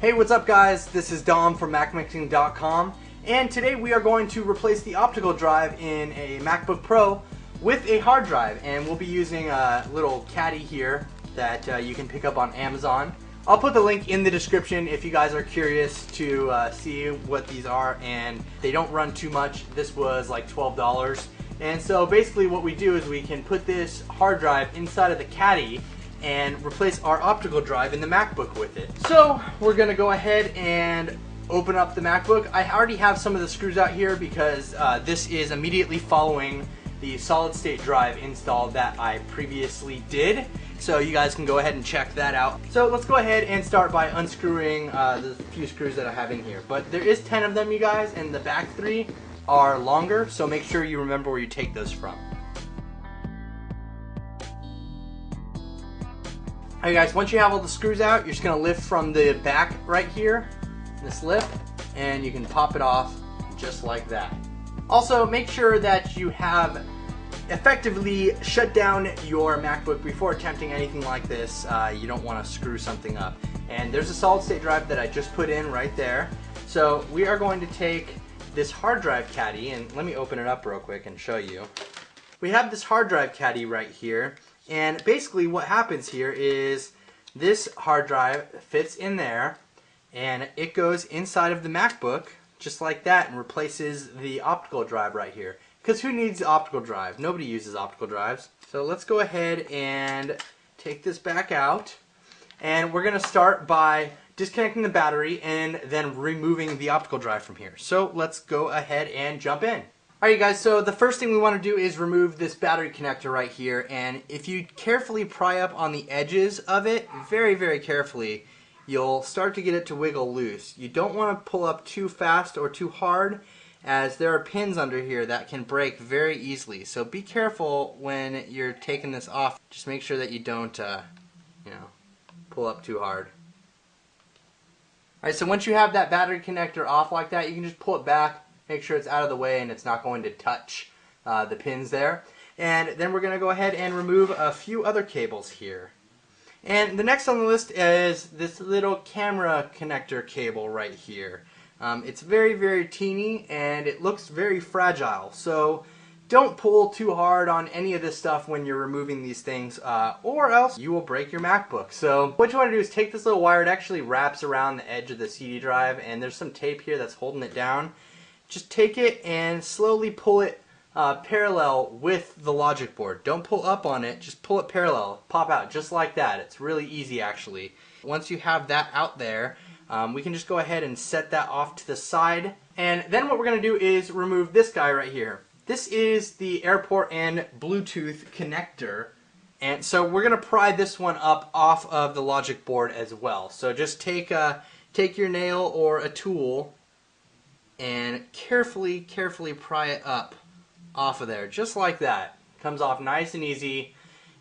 Hey, what's up guys? This is Dom from MacMixing.com, and today we are going to replace the optical drive in a MacBook Pro with a hard drive, and we'll be using a little caddy here that you can pick up on Amazon. I'll put the link in the description if you guys are curious to see what these are, and they don't run too much. This was like $12. And so basically what we do is we can put this hard drive inside of the caddy and replace our optical drive in the MacBook with it. So we're gonna go ahead and open up the MacBook. I already have some of the screws out here because this is immediately following the solid state drive install that I previously did. So you guys can go ahead and check that out. So let's go ahead and start by unscrewing the few screws that I have in here. But there is 10 of them, you guys, and the back 3 are longer, so make sure you remember where you take those from. Alright guys, once you have all the screws out, you're just going to lift from the back right here, this lip, and you can pop it off just like that. Also, make sure that you have effectively shut down your MacBook before attempting anything like this. You don't want to screw something up. And there's a solid state drive that I just put in right there. So we are going to take this hard drive caddy, and let me open it up real quick and show you. We have this hard drive caddy right here. And basically what happens here is this hard drive fits in there and it goes inside of the MacBook just like that and replaces the optical drive right here. Because who needs the optical drive? Nobody uses optical drives. So let's go ahead and take this back out, and we're going to start by disconnecting the battery and then removing the optical drive from here. So let's go ahead and jump in. Alright guys, so the first thing we want to do is remove this battery connector right here, and if you carefully pry up on the edges of it, very carefully, you'll start to get it to wiggle loose. You don't want to pull up too fast or too hard, as there are pins under here that can break very easily. So be careful when you're taking this off. Just make sure that you don't pull up too hard. Alright, so once you have that battery connector off like that, you can just pull it back. Make sure it's out of the way and it's not going to touch the pins there. And then we're going to go ahead and remove a few other cables here. And the next on the list is this little camera connector cable right here. It's very teeny and it looks very fragile. So don't pull too hard on any of this stuff when you're removing these things, or else you will break your MacBook. So what you want to do is take this little wire. It actually wraps around the edge of the CD drive, and there's some tape here that's holding it down. Just take it and slowly pull it parallel with the logic board. Don't pull up on it, just pull it parallel. Pop out just like that. It's really easy actually. Once you have that out there, we can just go ahead and set that off to the side. And then what we're going to do is remove this guy right here. This is the airport and Bluetooth connector. And so we're going to pry this one up off of the logic board as well. So just take your nail or a tool and carefully pry it up off of there, just like that. Comes off nice and easy,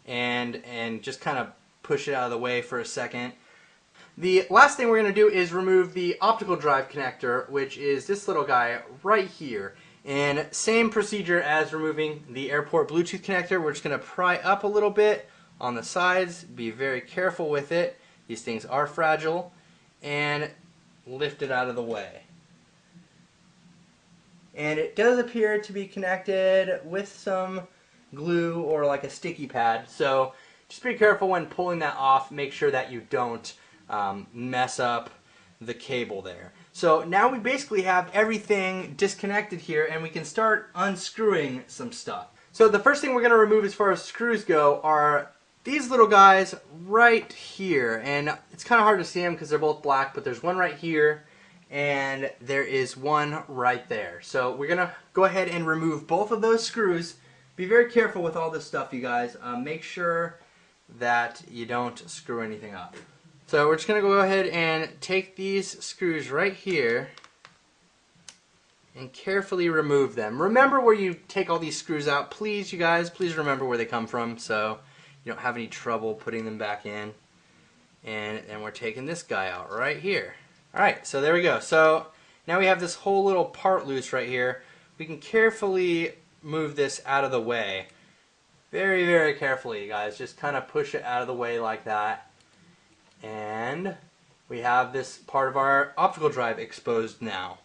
and just kind of push it out of the way for a second. The last thing we're going to do is remove the optical drive connector, which is this little guy right here. And same procedure as removing the airport Bluetooth connector. We're just going to pry up a little bit on the sides, be very careful with it. These things are fragile, and lift it out of the way. And it does appear to be connected with some glue or like a sticky pad. So just be careful when pulling that off. Make sure that you don't mess up the cable there. So now we basically have everything disconnected here, and we can start unscrewing some stuff. So the first thing we're going to remove as far as screws go are these little guys right here. And it's kind of hard to see them because they're both black, but there's one right here. And there is one right there. So we're going to go ahead and remove both of those screws. Be very careful with all this stuff, you guys. Make sure that you don't screw anything up. So we're just going to go ahead and take these screws right here and carefully remove them. Remember where you take all these screws out. Please, you guys, please remember where they come from so you don't have any trouble putting them back in. And we're taking this guy out right here. Alright, so there we go. So now we have this whole little part loose right here. We can carefully move this out of the way. Very carefully, you guys. Just kind of push it out of the way like that. And we have this part of our optical drive exposed now.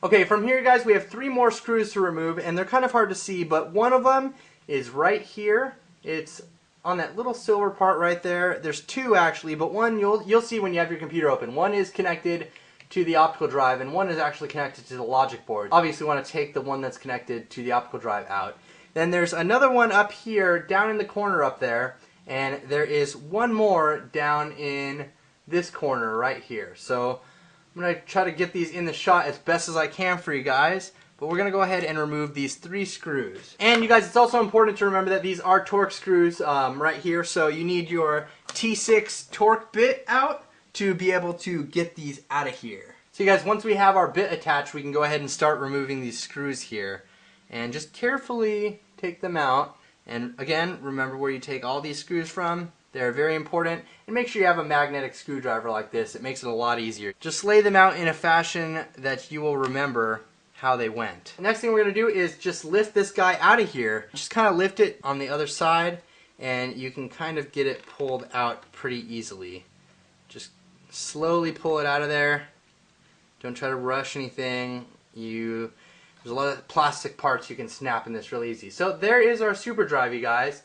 Okay, from here guys, we have 3 more screws to remove, and they're kind of hard to see, but one of them is right here. It's on that little silver part right there. There's 2 actually, but one you'll see when you have your computer open. One is connected to the optical drive, and one is actually connected to the logic board. Obviously, you want to take the one that's connected to the optical drive out. Then there's another one up here, down in the corner up there, and there is one more down in this corner right here. So I'm going to try to get these in the shot as best as I can for you guys, but we're going to go ahead and remove these 3 screws. And you guys, it's also important to remember that these are torque screws right here, so you need your T6 torque bit out to be able to get these out of here. So you guys, once we have our bit attached, we can go ahead and start removing these screws here. And just carefully take them out. And again, remember where you take all these screws from. They're very important. And make sure you have a magnetic screwdriver like this. It makes it a lot easier. Just lay them out in a fashion that you will remember how they went. The next thing we're going to do is just lift this guy out of here. Just kind of lift it on the other side, and you can kind of get it pulled out pretty easily. Just slowly pull it out of there. Don't try to rush anything. There's a lot of plastic parts you can snap in this really easy. So there is our super drive, you guys.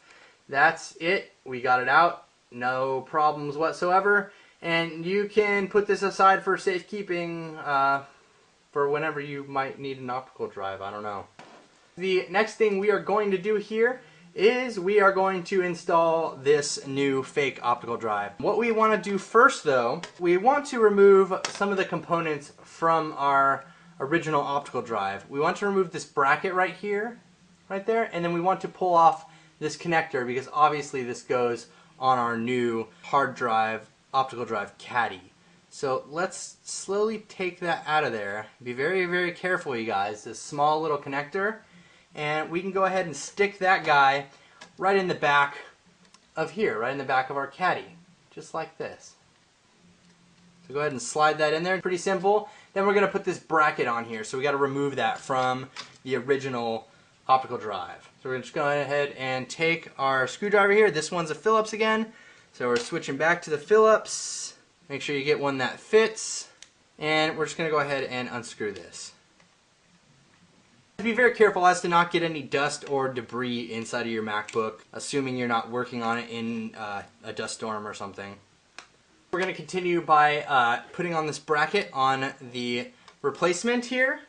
That's it. We got it out. No problems whatsoever. And you can put this aside for safekeeping for whenever you might need an optical drive. I don't know. The next thing we are going to do here is we are going to install this new fake optical drive. What we want to do first though, we want to remove some of the components from our original optical drive. We want to remove this bracket right here, right there, and then we want to pull off this connector because obviously this goes on our new hard drive, optical drive caddy. So let's slowly take that out of there. Be very, very careful, you guys. This small little connector. And we can go ahead and stick that guy right in the back of here, right in the back of our caddy, just like this. So go ahead and slide that in there. Pretty simple. Then we're going to put this bracket on here, so we got to remove that from the original optical drive. So we're just going ahead and take our screwdriver here. This one's a Phillips again, so we're switching back to the Phillips. Make sure you get one that fits, and we're just going to go ahead and unscrew this. Be very careful as to not get any dust or debris inside of your MacBook, assuming you're not working on it in a dust storm or something. We're going to continue by putting on this bracket on the replacement here.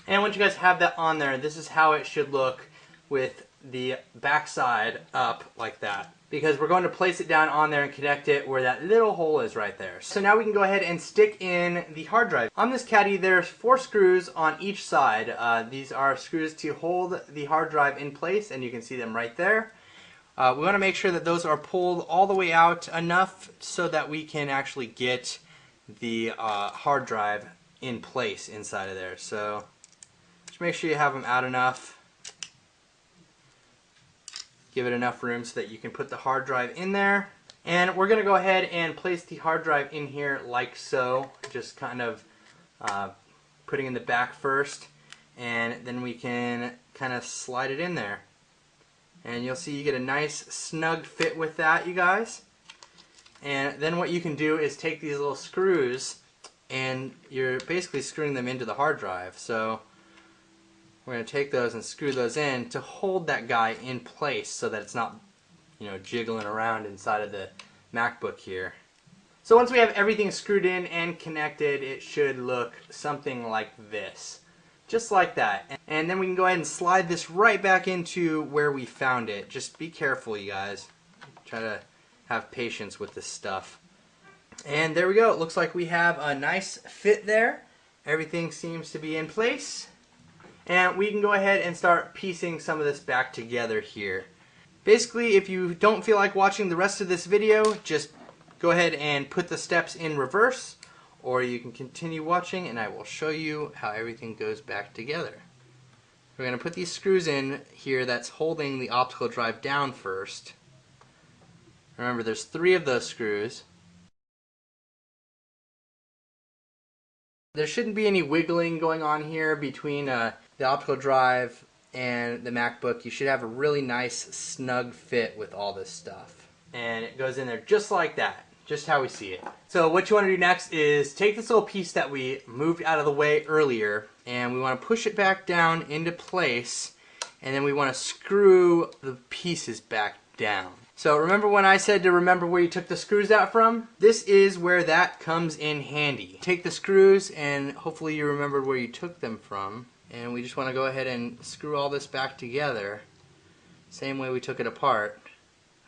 And once you guys have that on there, this is how it should look with the backside up like that. Because we're going to place it down on there and connect it where that little hole is right there. So now we can go ahead and stick in the hard drive. On this caddy, there's 4 screws on each side. These are screws to hold the hard drive in place, and you can see them right there. We want to make sure that those are pulled all the way out enough so that we can actually get the hard drive in place inside of there. So just make sure you have them out enough. Give it enough room so that you can put the hard drive in there. And we're going to go ahead and place the hard drive in here like so. Just kind of putting in the back first. And then we can kind of slide it in there. And you'll see you get a nice snug fit with that, you guys. And then what you can do is take these little screws and you're basically screwing them into the hard drive. So we're going to take those and screw those in to hold that guy in place so that it's not, jiggling around inside of the MacBook here. So once we have everything screwed in and connected, it should look something like this. Just like that. And then we can go ahead and slide this right back into where we found it. Just be careful, you guys. Try to have patience with this stuff. And there we go. It looks like we have a nice fit there. Everything seems to be in place. And we can go ahead and start piecing some of this back together here. Basically, if you don't feel like watching the rest of this video, just go ahead and put the steps in reverse, or you can continue watching and I will show you how everything goes back together. We're going to put these screws in here that's holding the optical drive down first. Remember, there's 3 of those screws. There shouldn't be any wiggling going on here between the optical drive and the MacBook. You should have a really nice snug fit with all this stuff. And it goes in there just like that. just how we see it. So what you want to do next is take this little piece that we moved out of the way earlier, and we want to push it back down into place, and then we want to screw the pieces back down. So remember when I said to remember where you took the screws out from? This is where that comes in handy. Take the screws, and hopefully you remembered where you took them from, and we just want to go ahead and screw all this back together same way we took it apart.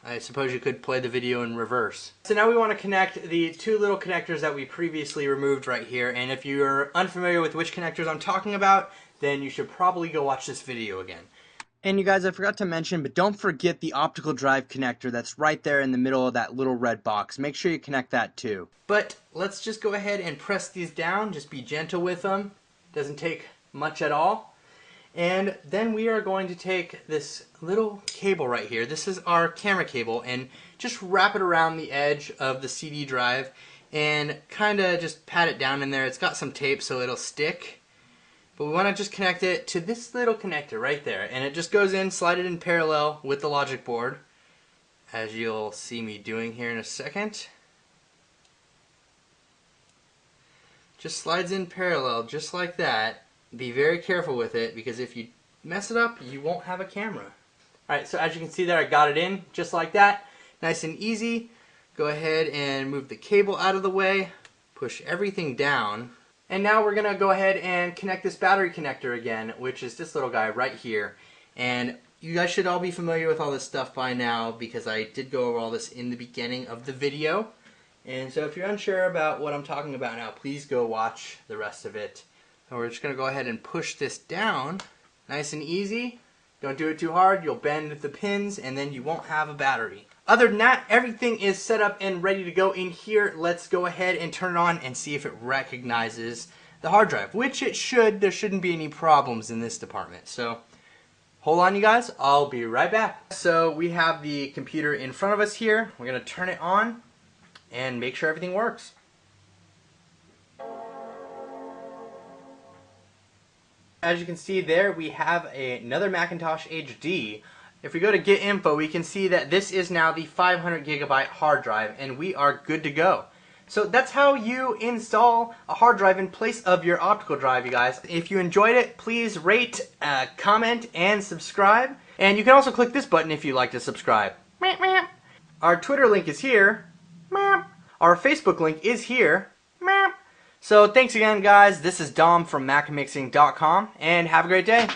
I suppose you could play the video in reverse. So now we want to connect the two little connectors that we previously removed right here, and if you're unfamiliar with which connectors I'm talking about, then you should probably go watch this video again. And you guys, I forgot to mention, but don't forget the optical drive connector that's right there in the middle of that little red box. Make sure you connect that too. But let's just go ahead and press these down. Just be gentle with them. Doesn't take much at all. And then we are going to take this little cable right here. This is our camera cable, and just wrap it around the edge of the CD drive and kind of just pat it down in there. It's got some tape so it'll stick. But we want to just connect it to this little connector right there. And it just goes in, slide it in parallel with the logic board, as you'll see me doing here in a second. Just slides in parallel just like that. Be very careful with it, because if you mess it up, you won't have a camera. Alright, so as you can see there, I got it in just like that. Nice and easy. Go ahead and move the cable out of the way. Push everything down. And now we're going to go ahead and connect this battery connector again, which is this little guy right here. And you guys should all be familiar with all this stuff by now, because I did go over all this in the beginning of the video. And so if you're unsure about what I'm talking about now, please go watch the rest of it. And we're just going to go ahead and push this down, nice and easy. Don't do it too hard, you'll bend the pins and then you won't have a battery. Other than that, everything is set up and ready to go in here. Let's go ahead and turn it on and see if it recognizes the hard drive, which it should. There shouldn't be any problems in this department. So hold on, you guys, I'll be right back. So we have the computer in front of us here. We're going to turn it on and make sure everything works. As you can see there, we have another Macintosh HD. If we go to Get Info, we can see that this is now the 500 gigabyte hard drive, and we are good to go. So that's how you install a hard drive in place of your optical drive, you guys. If you enjoyed it, please rate, comment, and subscribe. And you can also click this button if you'd like to subscribe. Our Twitter link is here. Our Facebook link is here. So thanks again, guys. This is Dom from MacMixing.com, and have a great day.